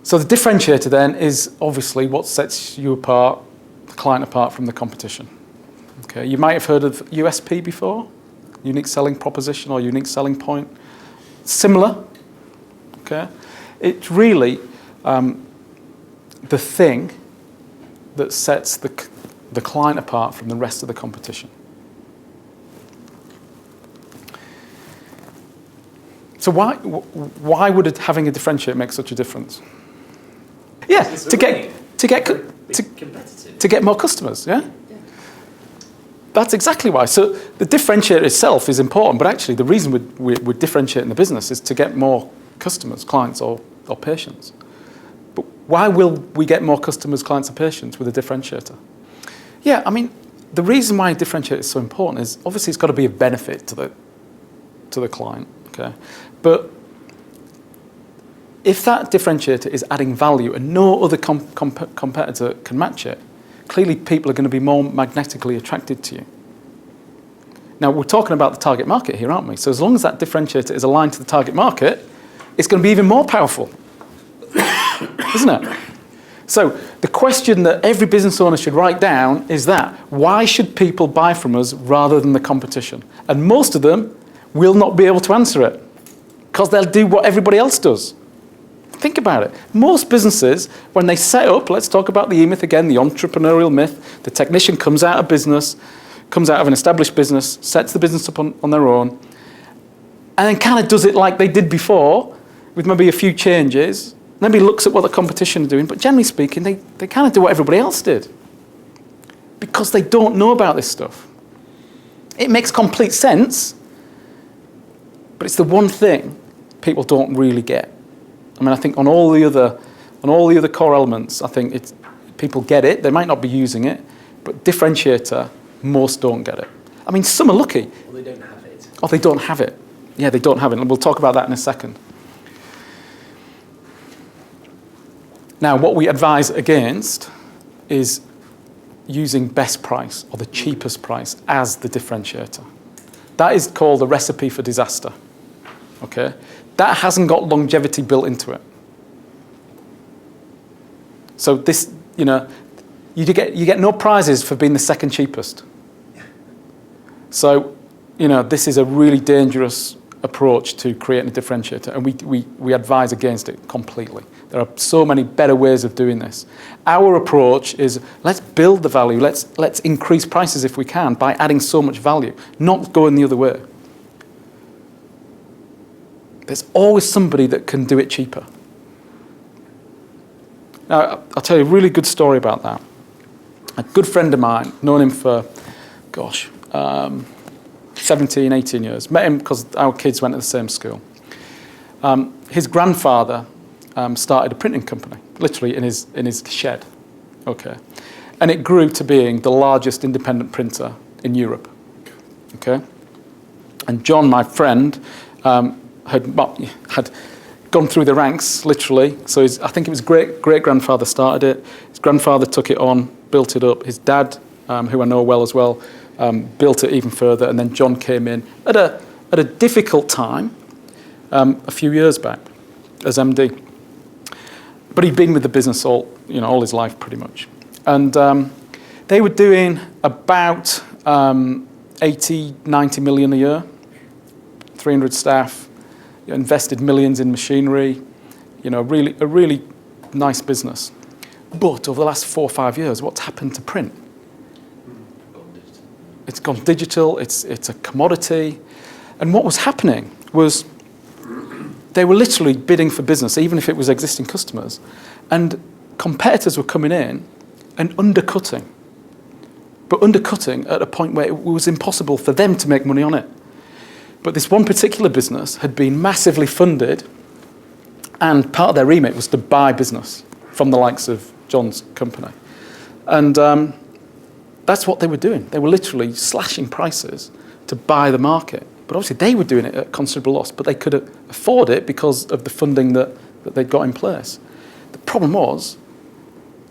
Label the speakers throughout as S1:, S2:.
S1: So the differentiator then is obviously what sets you apart, the client apart from the competition. Okay, you might have heard of USP before, unique selling proposition or unique selling point. Similar, okay? It's really the thing that sets the client apart from the rest of the competition. So why would having a differentiator make such a difference? Yeah, to get more customers, yeah? That's exactly why. So the differentiator itself is important, but actually the reason we're differentiating the business is to get more customers, clients or patients. But why will we get more customers, clients or patients with a differentiator? Yeah, I mean, the reason why a differentiator is so important is obviously it's got to be a benefit to the client, okay? But if that differentiator is adding value and no other competitor can match it, clearly people are going to be more magnetically attracted to you. Now, we're talking about the target market here, aren't we? So as long as that differentiator is aligned to the target market, it's going to be even more powerful, isn't it? So the question that every business owner should write down is that, why should people buy from us rather than the competition? And most of them will not be able to answer it because they'll do what everybody else does. Think about it. Most businesses, when they set up, let's talk about the E-myth again, the entrepreneurial myth, the technician comes out of business, comes out of an established business, sets the business up on their own, and then kind of does it like they did before, with maybe a few changes, maybe looks at what the competition are doing, but generally speaking, they kind of do what everybody else did because they don't know about this stuff. It makes complete sense, but it's the one thing people don't really get. I mean, I think on all the other core elements, I think people get it. They might not be using it, but differentiator, most don't get it. I mean, some are lucky.
S2: Or they don't have it.
S1: Or they don't have it. Yeah, they don't have it, and we'll talk about that in a second. Now, what we advise against is using best price or the cheapest price as the differentiator. That is called a recipe for disaster. Okay? That hasn't got longevity built into it. So this, you get no prizes for being the second cheapest. So, this is a really dangerous approach to creating a differentiator, and we advise against it completely. There are so many better ways of doing this. Our approach is, let's build the value, let's increase prices if we can by adding so much value, not going the other way. There's always somebody that can do it cheaper. Now, I'll tell you a really good story about that. A good friend of mine, known him for, 17, 18 years. Met him because our kids went to the same school. His grandfather started a printing company, literally in his shed. Okay. And it grew to being the largest independent printer in Europe. Okay. And John, my friend, had gone through the ranks, literally. So I think it was great-grandfather started it. His grandfather took it on, built it up. His dad, who I know well as well, built it even further. And then John came in at a difficult time a few years back as MD. But he'd been with the business all his life pretty much. And they were doing about 80, 90 million a year, 300 staff. Invested millions in machinery, a really nice business. But over the last 4 or 5 years, what's happened to print? It's gone digital, it's a commodity. And what was happening was they were literally bidding for business, even if it was existing customers. And competitors were coming in and undercutting. But undercutting at a point where it was impossible for them to make money on it. But this one particular business had been massively funded, and part of their remit was to buy business from the likes of John's company. And that's what they were doing. They were literally slashing prices to buy the market. But obviously they were doing it at considerable loss, but they could afford it because of the funding that they'd got in place. The problem was,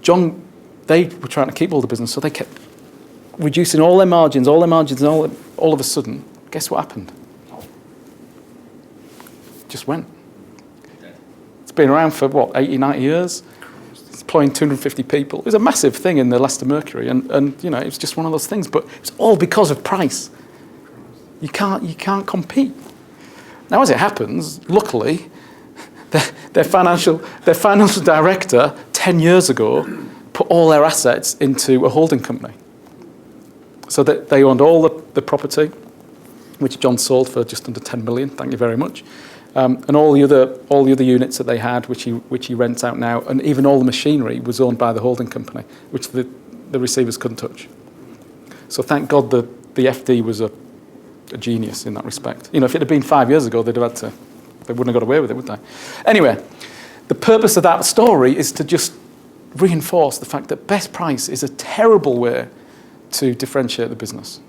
S1: they were trying to keep all the business, so they kept reducing all their margins, and all of a sudden, guess what happened? Just went. It's been around for, 80, 90 years? It's employing 250 people. It was a massive thing in the Leicester Mercury, and it was just one of those things. But it's all because of price. You can't compete. Now, as it happens, luckily, their financial director 10 years ago put all their assets into a holding company. So that they owned all the property, which John sold for just under 10 million. Thank you very much. And all the other units that they had, which he rents out now, and even all the machinery was owned by the holding company, which the receivers couldn't touch. So thank God the FD was a genius in that respect. If it had been 5 years ago, they wouldn't have got away with it, would they? Anyway, the purpose of that story is to just reinforce the fact that best price is a terrible way to differentiate the business.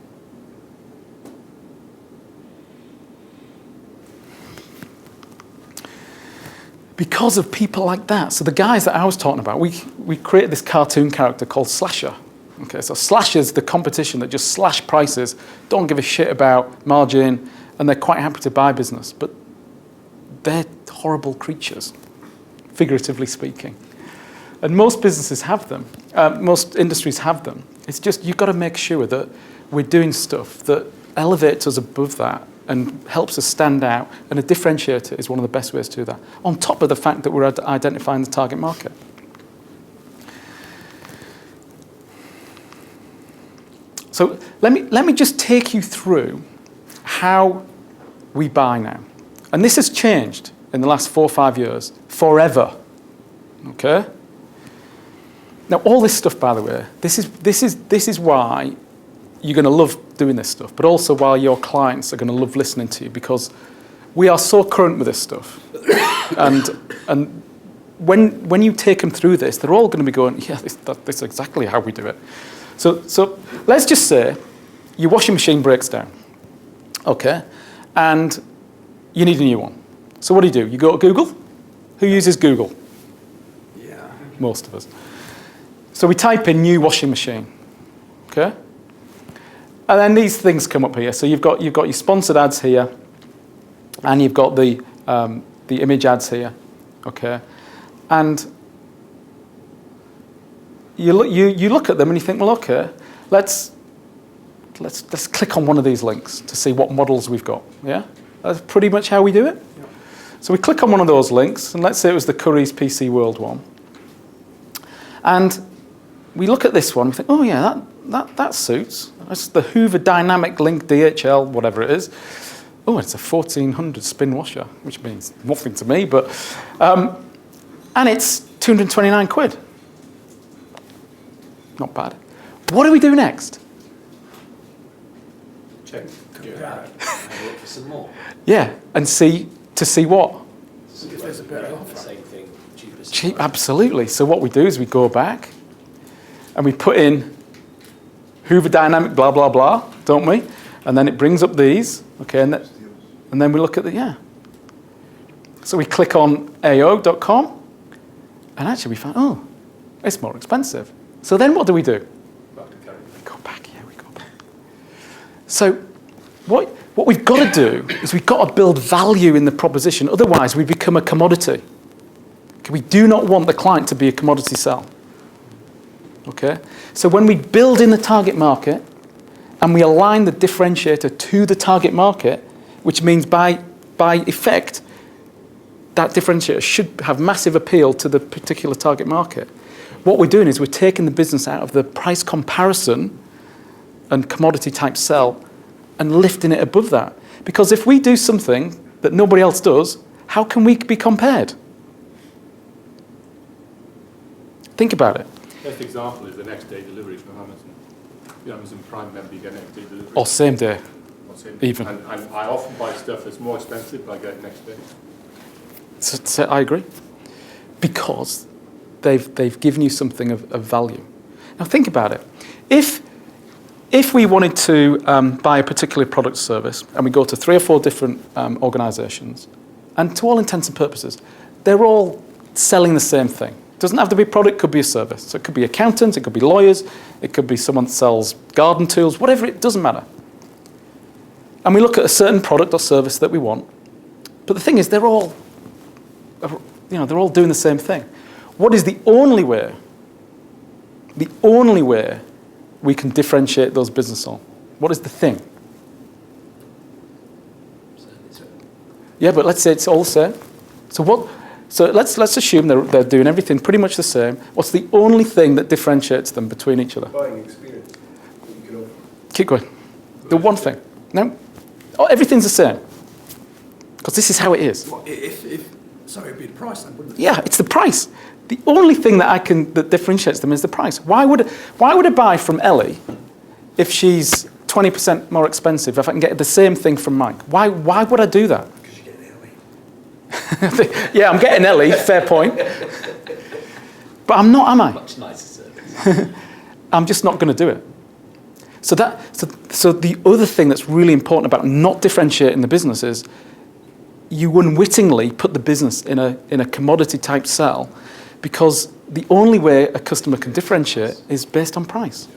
S1: Because of people like that. So the guys that I was talking about, we created this cartoon character called Slasher. Okay, so Slasher's the competition that just slash prices, don't give a shit about margin, and they're quite happy to buy business. But they're horrible creatures, figuratively speaking. And most businesses have them. Most industries have them. It's just you've got to make sure that we're doing stuff that elevates us above that and helps us stand out, and a differentiator is one of the best ways to do that, on top of the fact that we're identifying the target market. So let me just take you through how we buy now. And this has changed in the last 4 or 5 years, forever, okay? Now, all this stuff, by the way, this is why you're going to love doing this stuff, but also why your clients are going to love listening to you, because we are so current with this stuff. and when you take them through this, they're all going to be going, yeah, this is exactly how we do it. So let's just say your washing machine breaks down, okay, and you need a new one. So what do? You go to Google? Who uses Google?
S2: Yeah.
S1: Most of us. So we type in new washing machine, okay? And then these things come up here. So you've got your sponsored ads here, and you've got the image ads here, okay? And you look at them and you think, well, okay, let's click on one of these links to see what models we've got. Yeah, that's pretty much how we do it.
S2: Yeah.
S1: So we click on one of those links, and let's say it was the Currys PC World one, and we look at this one. We think, oh yeah, that suits. That's the Hoover Dynamic Link DHL, whatever it is. Oh, it's a 1400 spin washer, which means nothing to me, but and it's 229 quid. Not bad. What do we do next?
S2: Check. Compare. And look for some more.
S1: Yeah, and see what?
S2: If there's a better offer. The same thing, cheaper.
S1: Cheap, absolutely. So what we do is we go back and we put in Hoover Dynamic blah blah blah, don't we? And then it brings up these, okay, and then we look at the So we click on AO.com, and actually we find, oh, it's more expensive. So then what do? We go back, we go back. So what we've got to do is we've got to build value in the proposition. Otherwise, we become a commodity. Okay, we do not want the client to be a commodity sell. Okay? So when we build in the target market and we align the differentiator to the target market, which means by effect, that differentiator should have massive appeal to the particular target market. What we're doing is we're taking the business out of the price comparison and commodity type sell and lifting it above that. Because if we do something that nobody else does, how can we be compared? Think about it.
S3: Best example is the next day delivery from Amazon. The Amazon Prime member, you get next day delivery.
S1: Or same day,
S3: Or same day.
S1: even.
S3: And I often buy stuff that's more expensive, but I get it next day.
S1: So I agree. Because they've given you something of value. Now think about it. If we wanted to buy a particular product or service, and we go to 3 or 4 different organisations, and to all intents and purposes, they're all selling the same thing. It doesn't have to be a product, it could be a service. So it could be accountants, it could be lawyers, it could be someone that sells garden tools, whatever, it doesn't matter. And we look at a certain product or service that we want. But the thing is, they're all they're all doing the same thing. What is the only way we can differentiate those businesses on? What is the thing? Yeah, but let's say it's all the same. So let's assume they're doing everything pretty much the same. What's the only thing that differentiates them between each other?
S4: Buying experience. You can offer.
S1: Keep going. The one thing. No? Oh, everything's the same. Because this is how it is.
S4: Well, sorry, it'd be the price then, wouldn't it?
S1: Yeah, it's the price. The only thing that differentiates them is the price. Why would I buy from Ellie if she's 20% more expensive if I can get the same thing from Mike? Why would I do that?
S4: Because you get Ellie.
S1: Yeah, I'm getting Ellie, fair point. But I'm not, am I?
S2: Much nicer service.
S1: I'm just not going to do it. So the other thing that's really important about not differentiating the business is you unwittingly put the business in a commodity type sell, because the only way a customer can differentiate is based on price.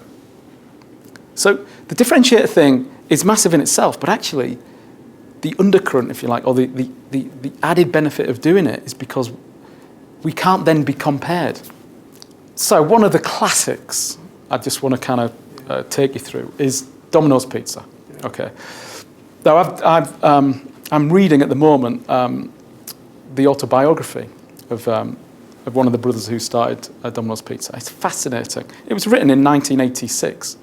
S1: So the differentiator thing is massive in itself, but actually the undercurrent, if you like, or the added benefit of doing it is because we can't then be compared. So one of the classics I just want to kind of take you through is Dominos Pizza. Okay. Now I'm reading at the moment the autobiography of one of the brothers who started Domino's Pizza. It's fascinating. It was written in 1986,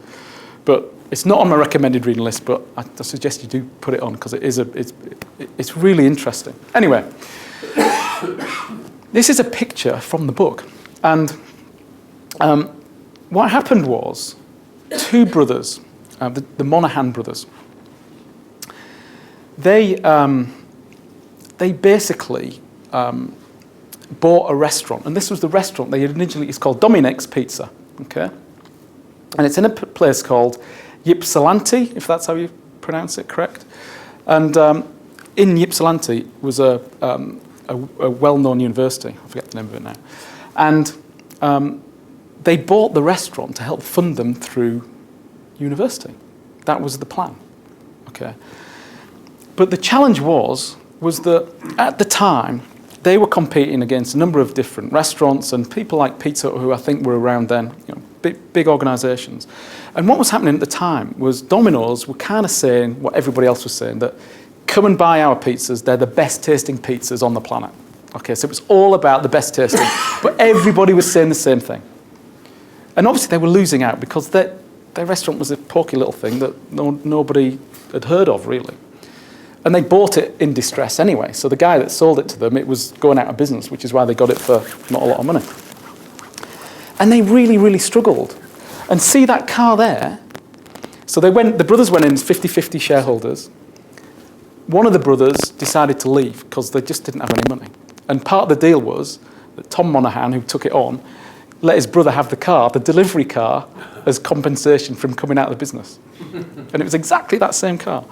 S1: but it's not on my recommended reading list. But I suggest you do put it on because it's really interesting. Anyway, this is a picture from the book, and what happened was two brothers, the Monahan brothers. They basically bought a restaurant, and this was the restaurant it's called Dominos Pizza, okay? And it's in a place called Ypsilanti, if that's how you pronounce it, correct? And in Ypsilanti was a well-known university. I forget the name of it now. And they bought the restaurant to help fund them through university. That was the plan, okay? But the challenge was that at the time, they were competing against a number of different restaurants and people like Pizza, who I think were around then, big organisations. And what was happening at the time was Domino's were kind of saying what everybody else was saying, that come and buy our pizzas, they're the best tasting pizzas on the planet. Okay, so it was all about the best tasting, but everybody was saying the same thing. And obviously they were losing out because their restaurant was a porky little thing that nobody had heard of, really. And they bought it in distress anyway. So the guy that sold it to them, it was going out of business, which is why they got it for not a lot of money. And they really, really struggled. And see that car there? So the brothers went in as 50-50 shareholders. One of the brothers decided to leave because they just didn't have any money. And part of the deal was that Tom Monahan, who took it on, let his brother have the car, the delivery car, as compensation from coming out of the business. And it was exactly that same car.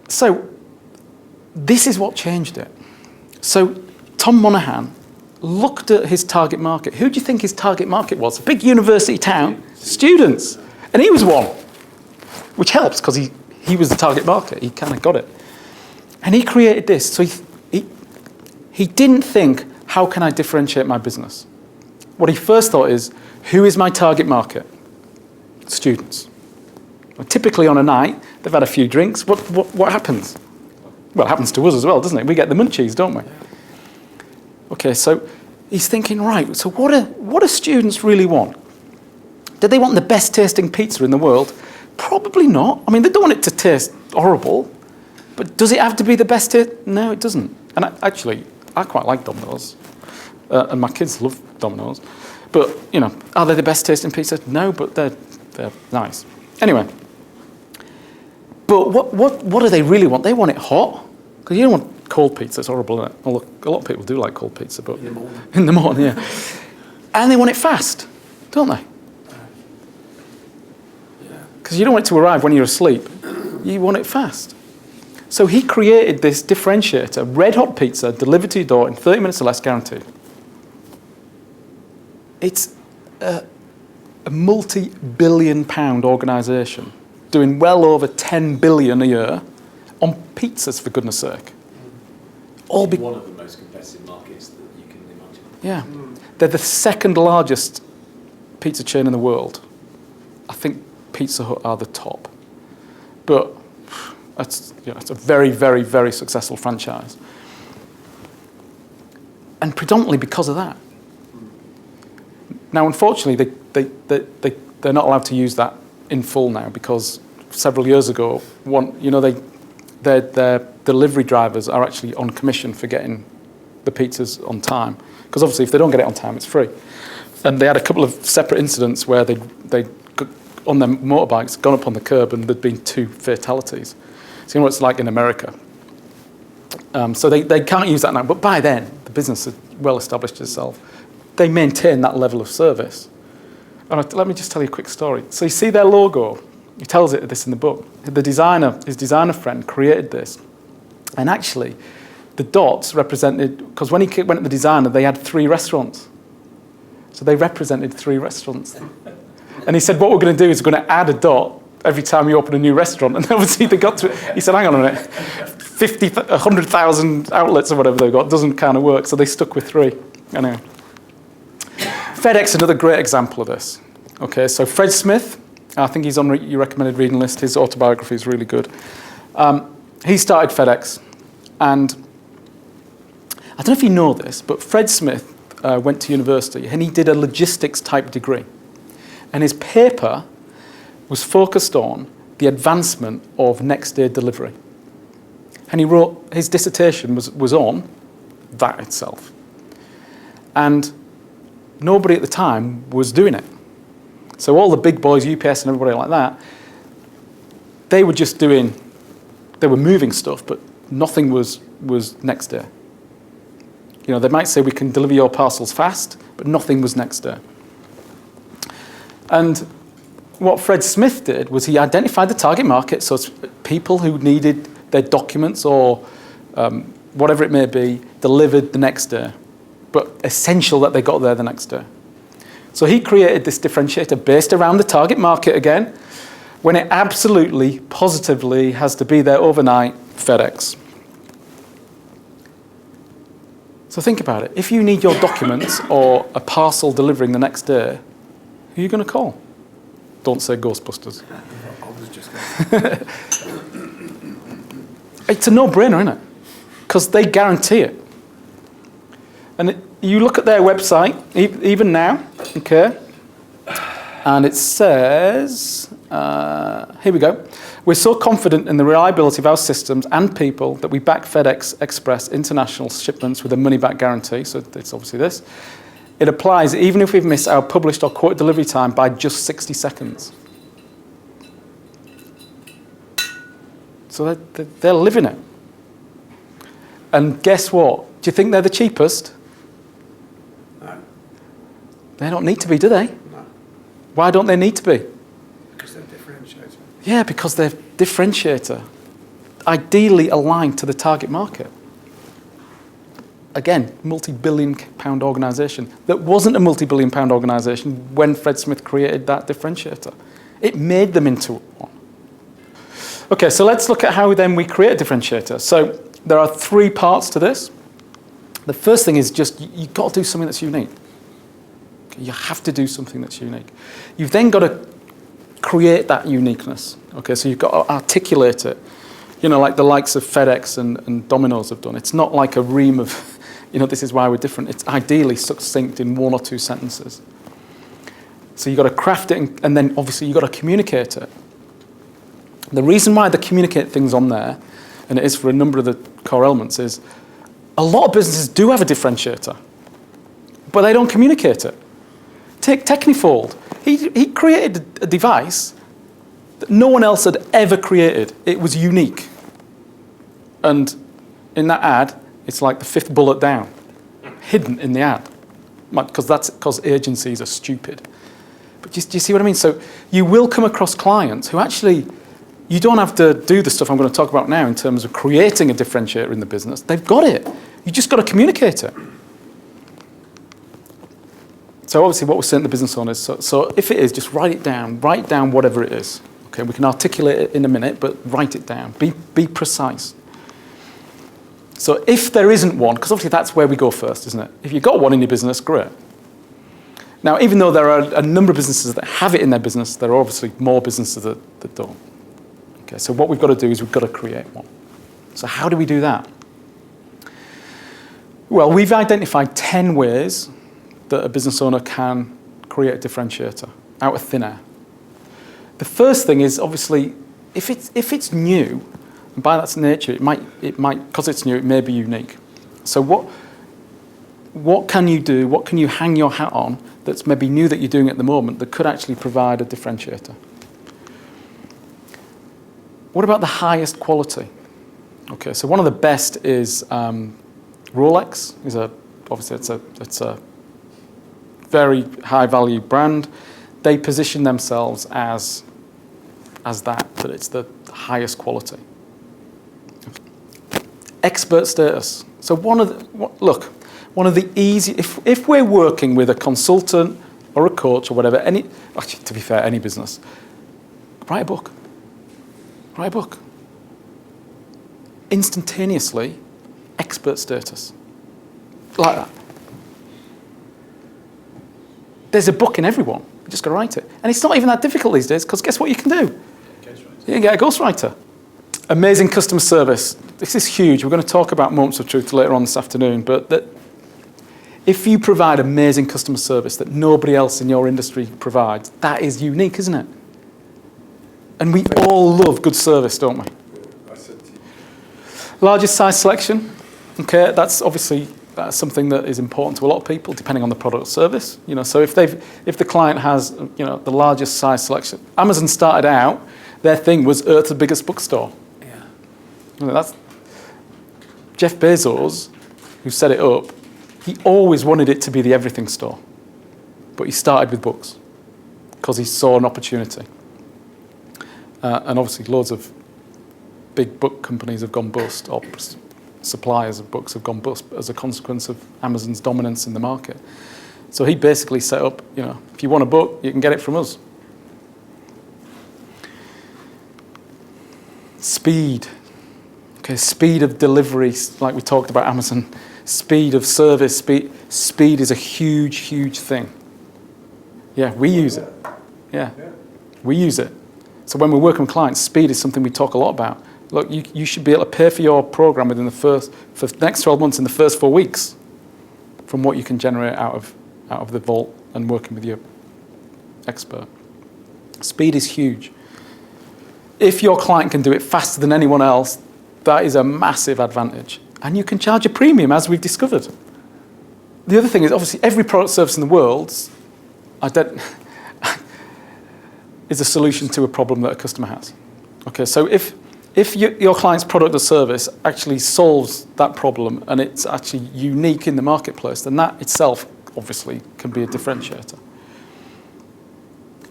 S1: So this is what changed it. So Tom Monahan looked at his target market. Who do you think his target market was? A big university town, students. And he was one, which helps because he was the target market. He kind of got it. And he created this. So he didn't think, how can I differentiate my business? What he first thought is, who is my target market? Students. Well, typically on a night, they've had a few drinks. What happens? Well, it happens to us as well, doesn't it? We get the munchies, don't we? Okay, so he's thinking, right, so what do students really want? Do they want the best tasting pizza in the world? Probably not. I mean, they don't want it to taste horrible, but does it have to be the best taste? No, it doesn't. And I quite like Domino's, and my kids love Domino's. But, are they the best tasting pizza? No, but they're nice. Anyway. But what do they really want? They want it hot. Because you don't want cold pizza. It's horrible, isn't it? Well, a lot of people do like cold pizza, but in the morning, yeah. And they want it fast, don't they? Because you don't want it to arrive when you're asleep. You want it fast. So he created this differentiator, red hot pizza, delivered to your door in 30 minutes or less, guaranteed. It's a multi-billion-pound organisation doing well over 10 billion a year on pizzas, for goodness sake. All be-
S2: one of the most competitive markets that you can imagine.
S1: Yeah. They're the second largest pizza chain in the world. I think Pizza Hut are the top. But it's a very, very, very successful franchise. And predominantly because of that. Now, unfortunately, they're not allowed to use that in full now because several years ago, their delivery drivers are actually on commission for getting the pizzas on time. Because obviously, if they don't get it on time, it's free. And they had a couple of separate incidents where they on their motorbikes, gone up on the curb, and there'd been 2 fatalities. So you know what it's like in America. So they can't use that now. But by then, the business had well established itself. They maintain that level of service. And let me just tell you a quick story. So you see their logo. He tells it this in the book. His designer friend created this. And actually, the dots represented, because when he went to the designer, they had 3 restaurants. So they represented 3 restaurants. And he said, what we're going to do is we're going to add a dot every time you open a new restaurant. And obviously they got to it. He said, hang on a minute, 100,000 outlets or whatever they've got doesn't kind of work. So they stuck with 3. Anyway. FedEx, another great example of this. Okay, so Fred Smith, I think he's on your recommended reading list. His autobiography is really good. He started FedEx. And I don't know if you know this, but Fred Smith went to university and he did a logistics type degree. And his paper was focused on the advancement of next day delivery. And he wrote, his dissertation was on that itself. And nobody at the time was doing it. So all the big boys, UPS and everybody like that, they were just they were moving stuff, but nothing was next day. You know, they might say we can deliver your parcels fast, but nothing was next day. And what Fred Smith did was he identified the target market, so it's people who needed their documents or whatever it may be delivered the next day, but essential that they got there the next day. So he created this differentiator based around the target market again, when it absolutely, positively has to be there overnight, FedEx. So think about it. If you need your documents or a parcel delivering the next day, who are you going to call? Don't say Ghostbusters.
S4: I was just going
S1: It's a no-brainer, isn't it? Because they guarantee it. And you look at their website, even now, okay, and it says, here we go. We're so confident in the reliability of our systems and people that we back FedEx Express international shipments with a money-back guarantee. So it's obviously this. It applies even if we've missed our published or quoted delivery time by just 60 seconds. So they're living it. And guess what? Do you think they're the cheapest?
S4: No.
S1: They don't need to be, do they?
S4: No.
S1: Why don't they need to be?
S4: Because they're differentiating.
S1: Yeah, because they're differentiator, ideally aligned to the target market. Again, multi-billion pound organisation that wasn't a multi-billion pound organisation when Fred Smith created that differentiator. It made them into one. Okay, so let's look at how then we create a differentiator. So there are 3 parts to this. The first thing is just you've got to do something that's unique. You have to do something that's unique. You've then got to create that uniqueness. Okay, so you've got to articulate it. You know, like the likes of FedEx and Dominos have done. It's not like a ream of, this is why we're different. It's ideally succinct in 1 or 2 sentences. So you've got to craft it, and then obviously you've got to communicate it. The reason why the communicate thing's on there, and it is for a number of the core elements, is a lot of businesses do have a differentiator, but they don't communicate it. Take Technifold. He created a device that no one else had ever created. It was unique. And in that ad, it's like the 5th bullet down, hidden in the ad, because agencies are stupid. But do you see what I mean? So you will come across clients who actually, you don't have to do the stuff I'm going to talk about now in terms of creating a differentiator in the business. They've got it. You just got to communicate it. So obviously what we're saying to the business owners, so if it is, just write it down. Write down whatever it is. Okay, we can articulate it in a minute, but write it down. Be precise. So if there isn't one, because obviously that's where we go first, isn't it? If you've got one in your business, great. Now, even though there are a number of businesses that have it in their business, there are obviously more businesses that don't. Okay, so what we've got to do is we've got to create one. So how do we do that? Well, we've identified 10 ways that a business owner can create a differentiator out of thin air. The first thing is, obviously, if it's new, and by that's nature, it might, because it's new, it may be unique. So what can you do, what can you hang your hat on that's maybe new that you're doing at the moment that could actually provide a differentiator? What about the highest quality? Okay, so one of the best is Rolex. Obviously it's a very high value brand. They position themselves as that it's the highest quality. Expert status. So one of the easy, if we're working with a consultant or a coach or whatever, actually, to be fair, any business, write a book. Write a book. Instantaneously, expert status. Like that. There's a book in everyone. You just got to write it. And it's not even that difficult these days, because guess what you can do? You can get a ghostwriter. Amazing customer service. This is huge. We're going to talk about moments of truth later on this afternoon, but if you provide amazing customer service that nobody else in your industry provides, that is unique, isn't it? And we all love good service, don't we? Largest size selection. Okay, that's obviously something that is important to a lot of people, depending on the product or service. So if the client has, the largest size selection. Amazon started out, their thing was Earth's biggest bookstore.
S4: Yeah.
S1: That's Jeff Bezos, who set it up. He always wanted it to be the everything store, but he started with books because he saw an opportunity. And obviously, loads of big book companies have gone bust, or suppliers of books have gone bust as a consequence of Amazon's dominance in the market. So he basically set up, if you want a book, you can get it from us. Speed. Okay, speed of delivery, like we talked about Amazon. Speed of service. Speed is a huge, huge thing. Yeah, we use it. Yeah, we use it. So when we're working with clients, speed is something we talk a lot about. Look, you should be able to pay for your program for the next 12 months in the first 4 weeks from what you can generate out of the vault and working with your expert. Speed is huge. If your client can do it faster than anyone else, that is a massive advantage. And you can charge a premium, as we've discovered. The other thing is, obviously, every product service in the world is a solution to a problem that a customer has. Okay, so if your client's product or service actually solves that problem and it's actually unique in the marketplace, then that itself, obviously, can be a differentiator.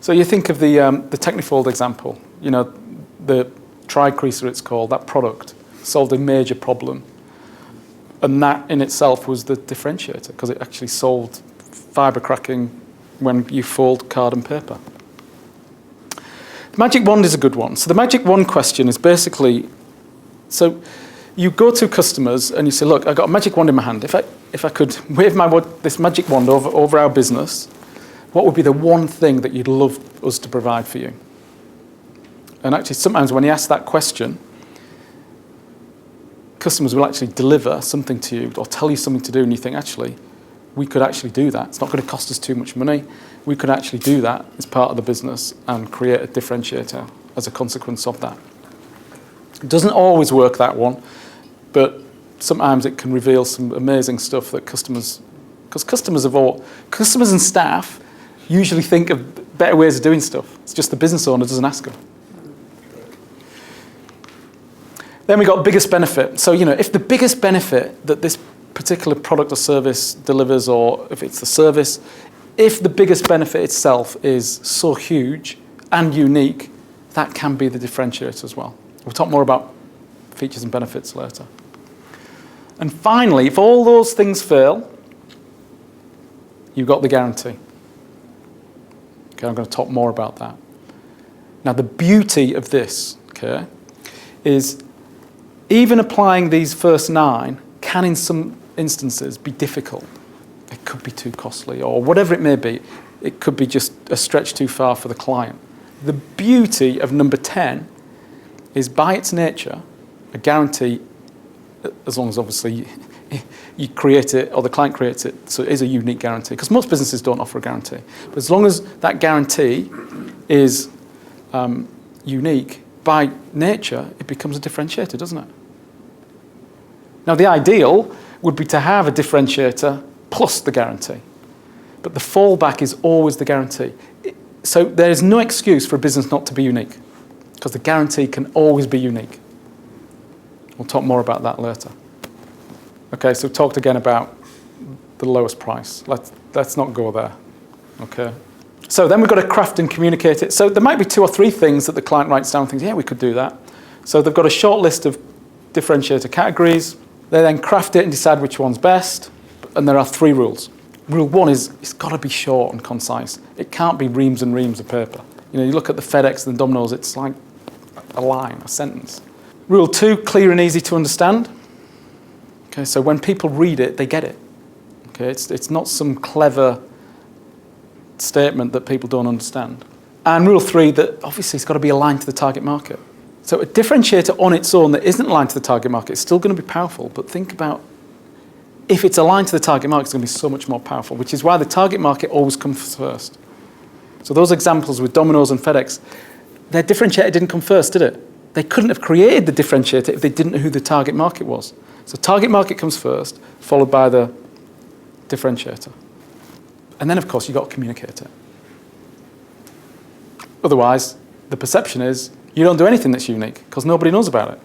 S1: So you think of the Technifold example, the tri-creaser it's called, that product solved a major problem. And that in itself was the differentiator, because it actually solved fibre cracking when you fold card and paper. The magic wand is a good one. So the magic wand question is basically, so you go to customers and you say, look, I've got a magic wand in my hand. If I could wave this magic wand over our business, what would be the one thing that you'd love us to provide for you? And actually, sometimes when you ask that question, customers will actually deliver something to you or tell you something to do, and you think, actually, we could actually do that. It's not going to cost us too much money. We could actually do that as part of the business and create a differentiator as a consequence of that. It doesn't always work, that one, but sometimes it can reveal some amazing stuff that customers and staff usually think of better ways of doing stuff. It's just the business owner doesn't ask them. Then we got biggest benefit. So, if the biggest benefit that this particular product or service delivers, or if it's the service, if the biggest benefit itself is so huge and unique, that can be the differentiator as well. We'll talk more about features and benefits later. And finally, if all those things fail, you've got the guarantee. Okay, I'm going to talk more about that. Now, the beauty of this, okay, is even applying these first 9 can, in some instances, be difficult. It could be too costly, or whatever it may be. It could be just a stretch too far for the client. The beauty of number 10 is, by its nature, a guarantee, as long as obviously you create it or the client creates it, so it is a unique guarantee, because most businesses don't offer a guarantee. But as long as that guarantee is unique, by nature, it becomes a differentiator, doesn't it? Now, the ideal would be to have a differentiator plus the guarantee. But the fallback is always the guarantee. So there is no excuse for a business not to be unique, because the guarantee can always be unique. We'll talk more about that later. Okay, so we've talked again about the lowest price. Let's not go there. Okay. So then we've got to craft and communicate it. So there might be 2 or 3 things that the client writes down and thinks, yeah, we could do that. So they've got a short list of differentiator categories. They then craft it and decide which one's best. And there are 3 rules. Rule 1 is it's got to be short and concise. It can't be reams and reams of paper. You know, you look at the FedEx and the Dominos, it's like a line, a sentence. Rule 2, clear and easy to understand. Okay, so when people read it, they get it. Okay, it's not some clever statement that people don't understand. And rule 3, that obviously it's got to be aligned to the target market. So a differentiator on its own that isn't aligned to the target market is still going to be powerful, but think about if it's aligned to the target market, it's going to be so much more powerful, which is why the target market always comes first. So those examples with Domino's and FedEx, their differentiator didn't come first, did it? They couldn't have created the differentiator if they didn't know who the target market was. So target market comes first, followed by the differentiator. And then, of course, you've got to communicate it. Otherwise, the perception is you don't do anything that's unique because nobody knows about it.